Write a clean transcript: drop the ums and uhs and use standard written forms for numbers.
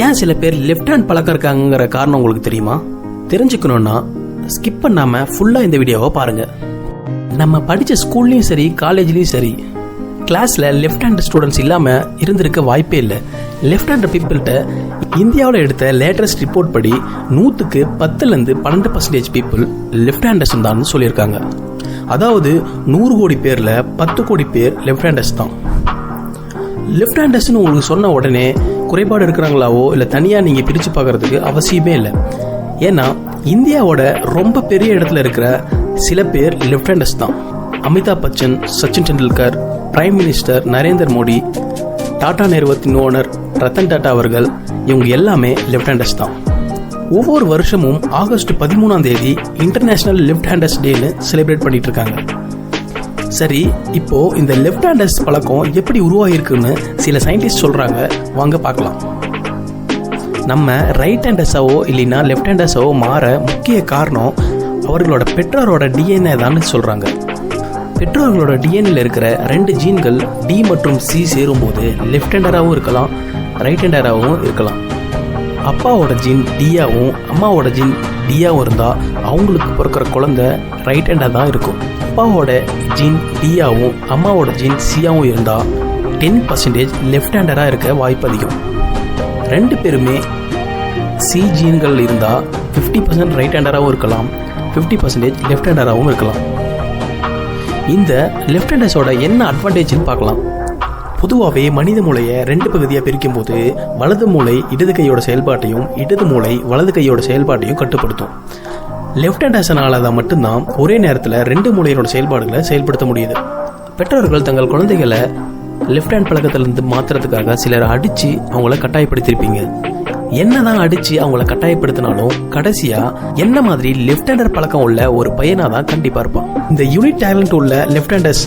ஏன் சில பேர் லெஃப்ட் ஹேண்ட் பழக்கம் இருக்காங்கிற காரணம் உங்களுக்கு தெரியுமா? தெரிஞ்சுக்கணும்னா ஸ்கிப் பண்ணாம ஃபுல்லா இந்த வீடியோவை பாருங்க. நம்ம படிச்ச ஸ்கூல்லையும் சரி காலேஜ்லயும் சரி கிளாஸ்ல லெஃப்ட் ஹேண்ட் ஸ்டூடெண்ட்ஸ் இல்லாம இருந்திருக்க வாய்ப்பே இல்லை. லெஃப்ட் ஹேண்ட் பீப்புள்கிட்ட இந்தியாவில் எடுத்த லேட்டஸ்ட் ரிப்போர்ட் படி 100க்கு 10-12% பீப்புள் லெஃப்ட் ஹேண்டர்ஸ் தான் சொல்லியிருக்காங்க. அதாவது 100 கோடி பேர்ல 10 கோடி பேர் லெஃப்ட் ஹேண்டர்ஸ் தான். லெஃப்ட் ஹேண்டர்ஸ்னு உங்களுக்கு சொன்ன உடனே குறைபாடு இருக்கிறாங்களாவோ இல்லை தனியாக நீங்கள் பிரித்து பார்க்கறதுக்கு அவசியமே இல்லை. ஏன்னா இந்தியாவோட ரொம்ப பெரிய இடத்துல இருக்கிற சில பேர் லெஃப்ட் ஹேண்டர்ஸ் தான். அமிதாப் பச்சன், சச்சின் டெண்டுல்கர், பிரைம் மினிஸ்டர் நரேந்திர மோடி, டாடா நிறுவனத்தின் ஓனர் ரத்தன் டாடா அவர்கள், இவங்க எல்லாமே லெஃப்ட் ஹேண்டர்ஸ் தான். ஒவ்வொரு வருஷமும் ஆகஸ்ட் 13 இன்டர்நேஷனல் லெஃப்ட் ஹேண்டர்ஸ் டேன்னு செலிப்ரேட் பண்ணிட்டு இருக்காங்க. சரி, இப்போ இந்த லெஃப்ட் ஹேண்டர்ஸ் பழக்கம் எப்படி உருவாகிருக்குன்னு சில சயின்டிஸ்ட் சொல்றாங்க, வாங்க பார்க்கலாம். நம்ம ரைட் ஹேண்டர்ஸாவோ இல்லைன்னா லெஃப்ட் ஹேண்டர்ஸாவோ மாற முக்கிய காரணம் அவர்களோட பெற்றோரோட டிஎன்ஏ தான் சொல்றாங்க. பெற்றோர்களோட டிஎன்ஏல இருக்கிற 2 ஜீன்கள் டி மற்றும் சி சேரும்போது லெஃப்ட் ஹேண்டராகவும் இருக்கலாம், ரைட் ஹேண்டராகவும் இருக்கலாம். அப்பாவோட ஜீன் டியாவும் அம்மாவோட ஜீன் டியாவும் இருந்தா அவங்களுக்கு பிறக்கிற குழந்தை ரைட் ஹேண்டா தான் இருக்கும். அப்பாவோட ஜீன் டியாவும் அம்மாவோட ஜீன் சியாவும் இருந்தா 10% லெஃப்ட் ஹேண்டரா இருக்க வாய்ப்பு அதிகம். 2 பேருமே சி ஜீன்கள் இருந்தா 50% ரைட் ஹேண்டராகவும் இருக்கலாம், 50% லெஃப்ட் ஹேண்டராகவும் இருக்கலாம். இந்த லெஃப்ட் ஹேண்டர்ஸோட என்ன அட்வான்டேஜ்னு பார்க்கலாம். பொதுவாகவே மனித மூளையை 2 பகுதியாக பிரிக்கும் போது வலது மூளை இடது கையோட செயல்பாட்டையும் இடது மூளை வலது கையோட செயல்பாட்டையும் கட்டுப்படுத்தும். லெஃப்ட் ஹேண்டர்ஸனால தான் மட்டும்தான் ஒரே நேரத்தில் 2 மூளையோட செயல்பாடுகளை செயல்படுத்த முடியுது. பெற்றோர்கள் தங்கள் குழந்தைகளை லெஃப்ட் ஹேண்ட் பழக்கத்திலிருந்து மாற்றுறதுக்காக சிலர் அடித்து அவங்கள கட்டாயப்படுத்திருப்பீங்க. என்னதான் அடிச்சு அவங்கள கட்டாயப்படுத்தினாலும் கடைசியா என்ன மாதிரி லெஃப்ட் ஹேண்டர் பழக்கம் உள்ள ஒரு பையனா தான் கண்டிப்பா இருப்பான். இந்த யூனிக் டேலண்ட் உள்ள லெஃப்ட் ஹேண்டர்ஸ்